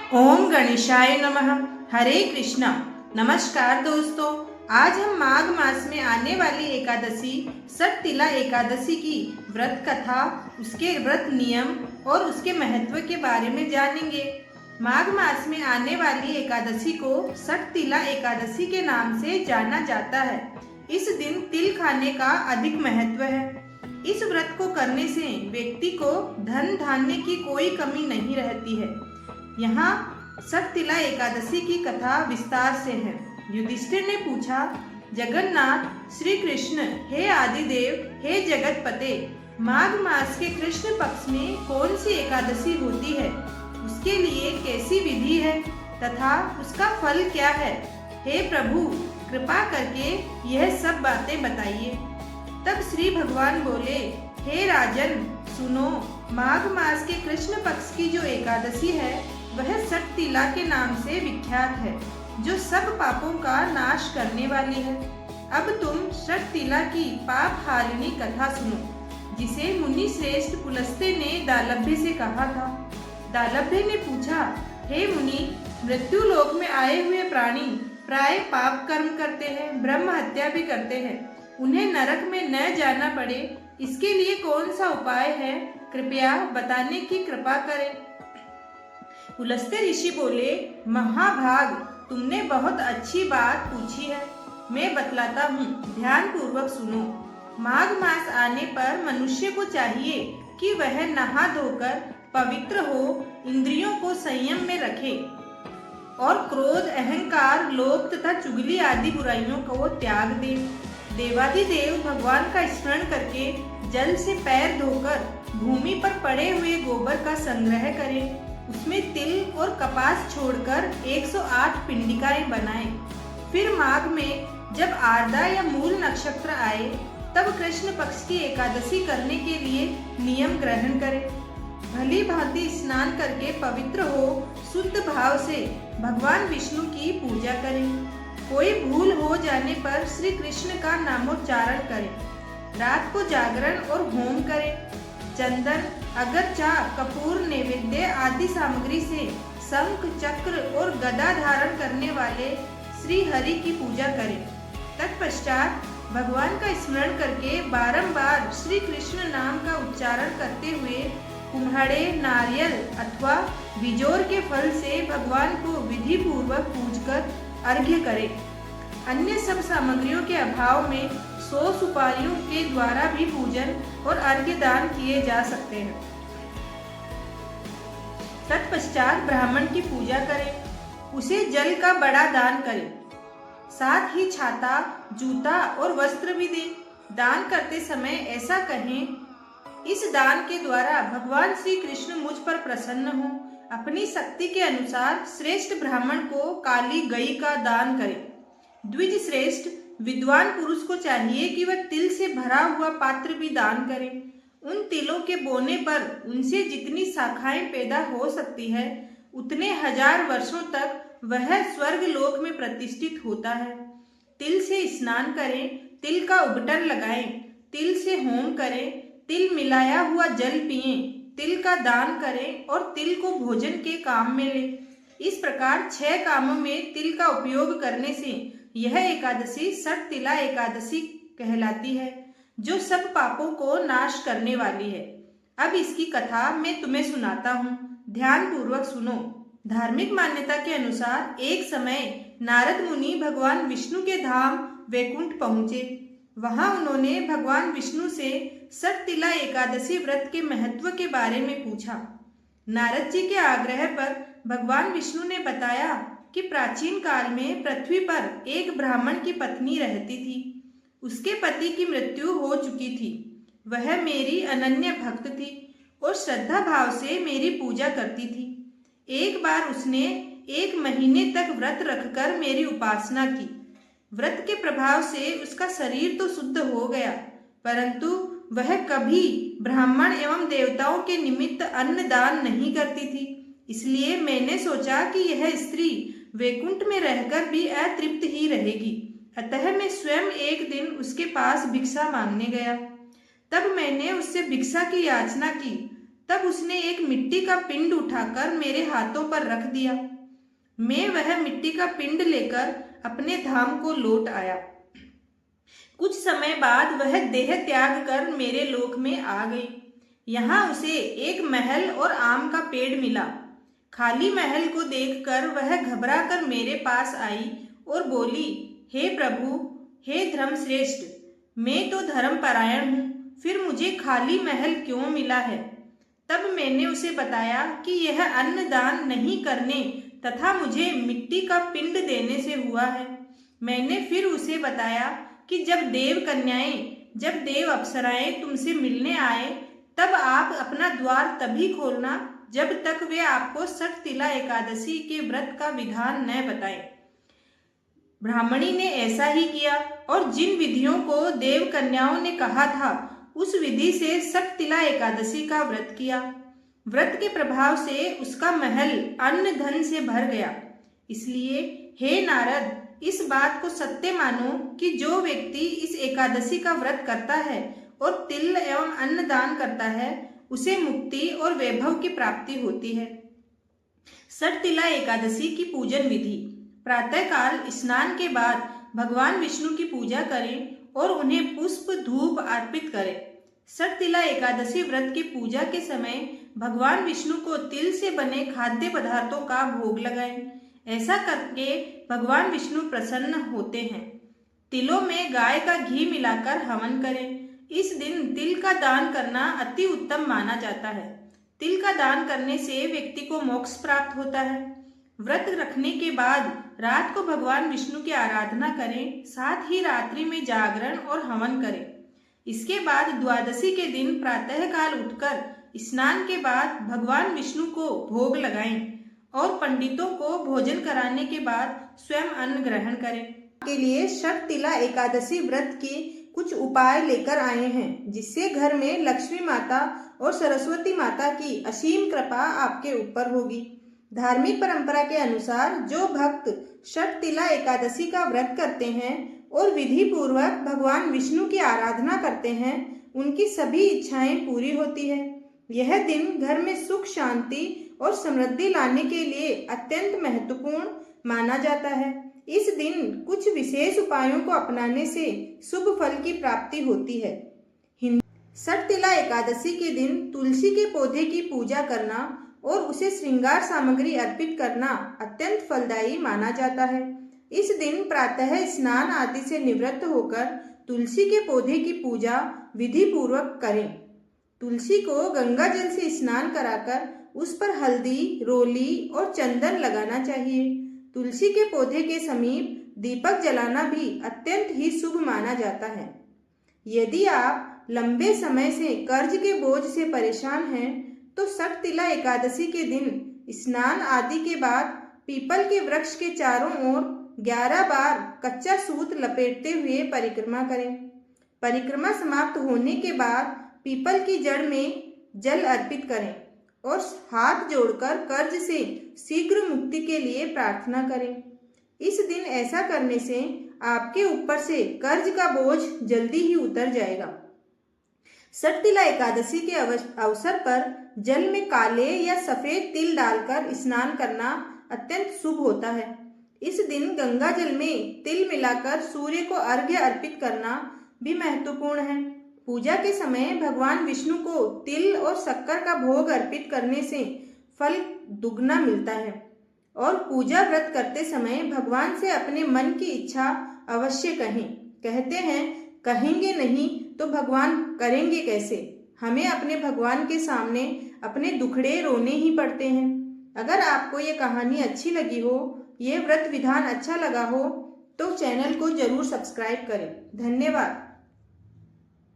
ओम गणेशाय नमः। हरे कृष्णा। नमस्कार दोस्तों, आज हम माघ मास में आने वाली एकादशी सटतिला एकादशी की व्रत कथा, उसके व्रत नियम और उसके महत्व के बारे में जानेंगे। माघ मास में आने वाली एकादशी को सटतिला एकादशी के नाम से जाना जाता है। इस दिन तिल खाने का अधिक महत्व है। इस व्रत को करने से व्यक्ति को धन धान्य की कोई कमी नहीं रहती है। यहाँ सटतिला एकादशी की कथा विस्तार से है। युधिष्ठिर ने पूछा, जगन्नाथ श्री कृष्ण, हे आदिदेव, हे जगतपते, माघ मास के कृष्ण पक्ष में कौन सी एकादशी होती है, उसके लिए कैसी विधि है तथा उसका फल क्या है? हे प्रभु, कृपा करके यह सब बातें बताइए। तब श्री भगवान बोले, हे राजन सुनो, माघ मास के कृष्ण पक्ष की जो एकादशी है वह सटतिला के नाम से विख्यात है, जो सब पापों का नाश करने वाली है। अब तुम सटतिला की पाप हारिणी कथा सुनो, जिसे मुनि श्रेष्ठ पुलस्त्य ने दालभ्य से कहा था। दालभ्य ने पूछा, हे मुनि, मृत्यु लोक में आए हुए प्राणी प्राय पाप कर्म करते हैं, ब्रह्म हत्या भी करते हैं। उन्हें नरक में न जाना पड़े, इसके लिए कौन सा उपाय है? कृपया बताने की कृपा करें। पुलस्त्य ऋषि बोले, महाभाग, तुमने बहुत अच्छी बात पूछी है, मैं बतलाता हूँ, ध्यान पूर्वक सुनो। माघ मास आने पर मनुष्य को चाहिए कि वह नहा धोकर पवित्र हो, इंद्रियों को संयम में रखे और क्रोध, अहंकार, लोभ तथा चुगली आदि बुराइयों को त्याग दे। देवाधिदेव भगवान का स्मरण करके जल से पैर धोकर भूमि पर पड़े हुए गोबर का संग्रह करें। उसमें तिल और कपास छोड़कर 108 पिंडिकाएं बनाएं। फिर माघ में जब आर्द्रा या मूल नक्षत्र आए तब कृष्ण पक्ष की एकादशी करने के लिए नियम ग्रहण करें। भली भांति स्नान करके पवित्र हो शुद्ध भाव से भगवान विष्णु की पूजा करें। कोई भूल हो जाने पर श्री कृष्ण का नामोच्चारण करें। रात को जागरण और होम करें। चंदन, अगरचा, कपूर, नैवेद्य आदि सामग्री से शंख, चक्र और गदा धारण करने वाले श्री हरि की पूजा करें। तत्पश्चात भगवान का स्मरण करके बारंबार श्री कृष्ण नाम का उच्चारण करते हुए कुम्हाड़े, नारियल अथवा बिजोर के फल से भगवान को विधि पूर्वक पूजकर अर्घ्य करें। अन्य सब सामग्रियों के अभाव में 100 सुपारियों के द्वारा भी पूजन और अर्घ्य दान किए जा सकते हैं। तत्पश्चात ब्राह्मण की पूजा करें, उसे जल का बड़ा दान करें, साथ ही छाता, जूता और वस्त्र भी दें। दान करते समय ऐसा कहें, इस दान के द्वारा भगवान श्री कृष्ण मुझ पर प्रसन्न हो। अपनी शक्ति के अनुसार श्रेष्ठ ब्राह्मण को काली गई का दान करें। द्विज श्रेष्ठ विद्वान पुरुष को चाहिए कि वह तिल से भरा हुआ पात्र भी दान करे। उन तिलों के बोने पर उनसे जितनी शाखाएं पैदा हो सकती है, उतने 1000 वर्षों तक वह स्वर्ग लोक में प्रतिष्ठित होता है। तिल से स्नान करें, तिल का उबटन लगाएं, तिल से होम करें, तिल मिलाया हुआ जल पिएं, तिल का दान करें और तिल को भोजन के काम में लें। इस प्रकार 6 कामों में तिल का उपयोग करने से यह एकादशी सटतिला एकादशी कहलाती है, जो सब पापों को नाश करने वाली है। अब इसकी कथा मैं तुम्हें सुनाता हूँ, ध्यान पूर्वक सुनो। धार्मिक मान्यता के अनुसार एक समय नारद मुनि भगवान विष्णु के धाम वैकुंठ पहुँचे। वहां उन्होंने भगवान विष्णु से सटतिला एकादशी व्रत के महत्व के बारे में पूछा। नारद जी के आग्रह पर भगवान विष्णु ने बताया कि प्राचीन काल में पृथ्वी पर एक ब्राह्मण की पत्नी रहती थी। उसके पति की मृत्यु हो चुकी थी। वह मेरी अनन्य भक्त थी और श्रद्धा भाव से मेरी पूजा करती थी। एक बार उसने 1 महीने तक व्रत रखकर मेरी उपासना की। व्रत के प्रभाव से उसका शरीर तो शुद्ध हो गया, परंतु वह कभी ब्राह्मण एवं देवताओं के निमित्त अन्न दान नहीं करती थी। इसलिए मैंने सोचा कि यह स्त्री वैकुंठ में रहकर भी अतृप्त ही रहेगी। अतः मैं स्वयं एक दिन उसके पास भिक्षा मांगने गया। तब मैंने उससे भिक्षा की याचना की, तब उसने एक मिट्टी का पिंड उठाकर मेरे हाथों पर रख दिया। मैं वह मिट्टी का पिंड लेकर अपने धाम को लौट आया। कुछ समय बाद वह देह त्याग कर मेरे लोक में आ गई। यहाँ उसे एक महल और आम का पेड़ मिला। खाली महल को देखकर वह घबरा कर मेरे पास आई और बोली, हे प्रभु, हे धर्मश्रेष्ठ, मैं तो धर्मपरायण हूँ, फिर मुझे खाली महल क्यों मिला है? तब मैंने उसे बताया कि यह अन्नदान नहीं करने तथा मुझे मिट्टी का पिंड देने से हुआ है। मैंने फिर उसे बताया कि जब देव कन्याएं, जब देव अप्सराएं तुमसे मिलने आए, तब आप अपना द्वार तभी खोलना जब तक वे आपको षटतिला एकादशी के व्रत का विधान न बताएं। ब्राह्मणी ने ऐसा ही किया और जिन विधियों को देव कन्याओं ने कहा था उस विधि से षटतिला एकादशी का व्रत किया। व्रत के प्रभाव से उसका महल अन्न धन से भर गया। इसलिए हे नारद, इस बात को सत्य मानो कि जो व्यक्ति इस एकादशी का व्रत करता है और तिल एवं अन्न दान करता है, उसे मुक्ति और वैभव की प्राप्ति होती है। षटतिला एकादशी की पूजन विधि। प्रातःकाल स्नान के बाद भगवान विष्णु की पूजा करें और उन्हें पुष्प धूप अर्पित करें। षटतिला एकादशी व्रत की पूजा के समय भगवान विष्णु को तिल से बने खाद्य पदार्थों का भोग लगाएं। ऐसा करके भगवान विष्णु प्रसन्न होते हैं। तिलों में गाय का घी मिलाकर हवन करें। इस दिन तिल का दान करना अति उत्तम माना जाता है। तिल का दान करने से व्यक्ति को मोक्ष प्राप्त होता है। व्रत रखने के बाद रात को भगवान विष्णु की आराधना करें, साथ ही रात्रि में जागरण और हवन करें। इसके बाद द्वादशी के दिन प्रातःकाल उठकर स्नान के बाद भगवान विष्णु को भोग लगाएं और पंडितों को भोजन कराने के बाद स्वयं अन्न ग्रहण करें। के लिए षटतिला एकादशी व्रत के कुछ उपाय लेकर आए हैं, जिससे घर में लक्ष्मी माता और सरस्वती माता की असीम कृपा आपके ऊपर होगी। धार्मिक परंपरा के अनुसार जो भक्त षटतिला एकादशी का व्रत करते हैं और विधि पूर्वक भगवान विष्णु की आराधना करते हैं, उनकी सभी इच्छाएं पूरी होती है। यह दिन घर में सुख, शांति और समृद्धि लाने के लिए अत्यंत महत्वपूर्ण माना जाता है। इस दिन कुछ विशेष उपायों को अपनाने से शुभ फल की प्राप्ति होती है। षटतिला एकादशी के दिन तुलसी के पौधे की पूजा करना और उसे श्रृंगार सामग्री अर्पित करना अत्यंत फलदायी माना जाता है। इस दिन प्रातः स्नान आदि से निवृत्त होकर तुलसी के पौधे की पूजा विधि पूर्वक करें। तुलसी को गंगा जल से स्नान कराकर उस पर हल्दी, रोली और चंदन लगाना चाहिए। तुलसी के पौधे के समीप दीपक जलाना भी अत्यंत ही शुभ माना जाता है। यदि आप लंबे समय से कर्ज के बोझ से परेशान हैं, तो षटतिला एकादशी के दिन स्नान आदि के बाद पीपल के वृक्ष के चारों ओर 11 बार कच्चा सूत लपेटते हुए परिक्रमा करें। परिक्रमा समाप्त होने के बाद पीपल की जड़ में जल अर्पित करें और हाथ जोड़कर कर्ज से शीघ्र मुक्ति के लिए प्रार्थना करें। इस दिन ऐसा करने से आपके ऊपर से कर्ज का बोझ जल्दी ही उतर जाएगा। षटतिला एकादशी के अवसर पर जल में काले या सफेद तिल डालकर स्नान करना अत्यंत शुभ होता है। इस दिन गंगा जल में तिल मिलाकर सूर्य को अर्घ्य अर्पित करना भी महत्वपूर्ण है। पूजा के समय भगवान विष्णु को तिल और शक्कर का भोग अर्पित करने से फल दुगना मिलता है। और पूजा व्रत करते समय भगवान से अपने मन की इच्छा अवश्य कहें। कहते हैं, कहेंगे नहीं तो भगवान करेंगे कैसे। हमें अपने भगवान के सामने अपने दुखड़े रोने ही पड़ते हैं। अगर आपको ये कहानी अच्छी लगी हो, ये व्रत विधान अच्छा लगा हो, तो चैनल को जरूर सब्सक्राइब करें। धन्यवाद।